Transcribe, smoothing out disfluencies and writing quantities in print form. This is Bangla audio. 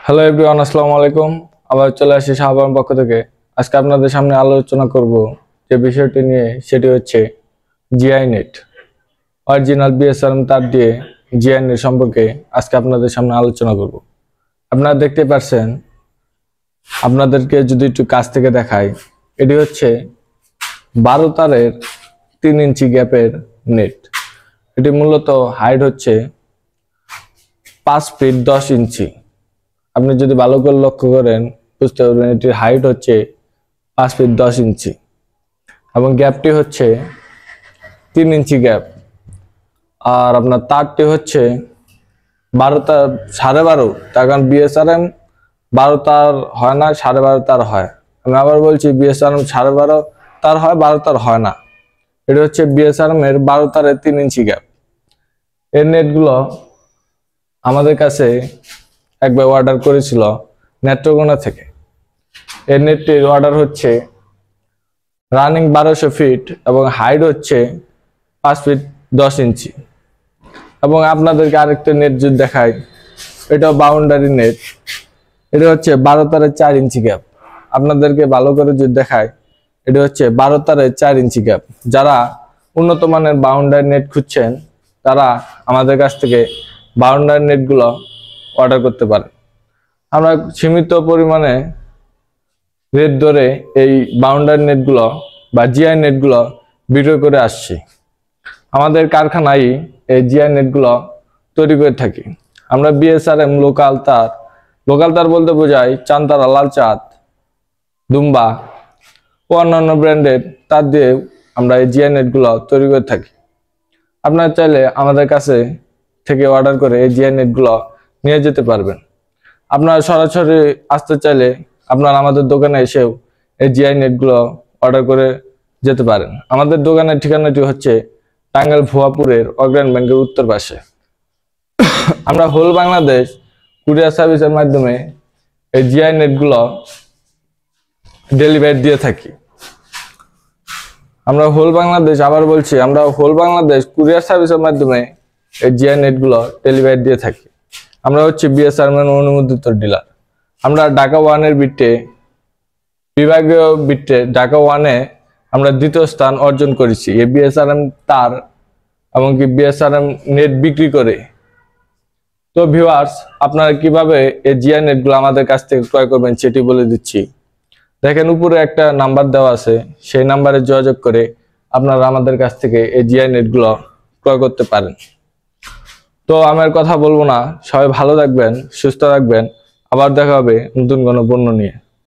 হ্যালো এভরিওয়ান, আসসালামু আলাইকুম। আবার চলে আসি শাহবাগের পক্ষ থেকে। আজকে আপনাদের সামনে আলোচনা করব যে বিষয়টি নিয়ে, সেটি হচ্ছে জিআই নেট। অরিজিনাল বিএসআরএম তার দিয়ে জিআই নেট সম্পর্কে আজকে আপনাদের সামনে আলোচনা করব। আপনারা দেখতে পাচ্ছেন, আপনাদেরকে যদি একটু কাছ থেকে দেখাই, এটি হচ্ছে 12 তারের 3 ইঞ্চি গ্যাপের নেট। এটি মূলত হাইট হচ্ছে 5 ফিট 10 ইঞ্চি। আপনি যদি ভালো করে লক্ষ্য করেন বুঝতে পারবেন এটির হাইট হচ্ছে 5 ফিট 10 ইঞ্চি এবং গ্যাপটি হচ্ছে 3 ইঞ্চি গ্যাপ। আর আপনার তারটি হচ্ছে 12 তার 12.5 তার, কারণ বিএসআরএম 12 তার হয় না, 12.5 তার হয়। আমি আবার বলছি, বিএসআরএম 12.5 তার হয়, 12 তার হয় না। এটি হচ্ছে বিএসআরএম এর 12 তারের 3 ইঞ্চি গ্যাপ। এর নেটগুলো আমাদের কাছে একবার অর্ডার করেছিল নেত্রকোনা থেকে। এর নেটটির অর্ডার হচ্ছে রানিং 1200 ফিট এবং হাইট হচ্ছে 5 ফিট 10 ইঞ্চি। এবং আপনাদেরকে আরেকটা নেট যদি দেখাই, এটাও বাউন্ডারি নেট। এটা হচ্ছে 12 তারের 4 ইঞ্চি গ্যাপ। আপনাদেরকে ভালো করে যদি দেখাই, এটা হচ্ছে 12 তারের 4 ইঞ্চি গ্যাপ। যারা উন্নত মানের বাউন্ডারি নেট খুঁজছেন, তারা আমাদের কাছ থেকে বাউন্ডারি নেটগুলো অর্ডার করতে পারেন। আমরা সীমিত পরিমাণে রেট ধরে এই বাউন্ডারি নেটগুলো বা জিআই নেটগুলো বিক্রয় করে আসছি। আমাদের কারখানায় এই জিআই নেটগুলো তৈরি করে থাকি। আমরা বিএসআরএম লোকাল তার বলতে বোঝায় চান্তারা, লাল চাঁদ, দুম্বা ও অন্যান্য ব্র্যান্ডের তার দিয়ে আমরা এই জিআই নেটগুলো তৈরি করে থাকি। আপনারা চাইলে আমাদের কাছে থেকে অর্ডার করে এই জিআই নেটগুলো নিয়ে যেতে পারবেন। আপনারা সরাসরি আসতে চাইলে আপনারা আমাদের দোকানে এসেও এই জিআই নেটগুলো অর্ডার করে যেতে পারেন। আমাদের দোকানের ঠিকানাটি হচ্ছে টাঙ্গাইল ভুয়াপুরের অগ্রণী ব্যাংকের উত্তর পাশে। আমরা হোল বাংলাদেশ কুরিয়ার সার্ভিসের মাধ্যমে এই জিআই নেটগুলো ডেলিভারি দিয়ে থাকি। আমরা হোল বাংলাদেশ, আবার বলছি, আমরা হোল বাংলাদেশ কুরিয়ার সার্ভিসের মাধ্যমে এই জিআই নেটগুলো ডেলিভারি দিয়ে থাকি। আমরা হচ্ছে বিএসআরএম অনুমোদিত ডিলার। আমরা ঢাকা 1-এর বিভাগীয় বিটে ঢাকা 1-এ আমরা দ্বিতীয় স্থান অর্জন করেছি এই বিএসআরএম তার এমনকি বিএসআরএম নেট বিক্রি করে। তো ভিউয়ার্স, আপনারা কিভাবে এই জিআই নেটগুলো আমাদের কাছ থেকে ক্রয় করবেন সেটি বলে দিচ্ছি। দেখেন, উপরে একটা নাম্বার দেওয়া আছে, সেই নাম্বারে যোগাযোগ করে আপনারা আমাদের কাছ থেকে এই জিআই নেটগুলো ক্রয় করতে পারেন। তো আমার কথা বলবো না, সবাই ভালো থাকবেন, সুস্থ থাকবেন। আবার দেখা হবে নতুন কোনো পণ্য নিয়ে।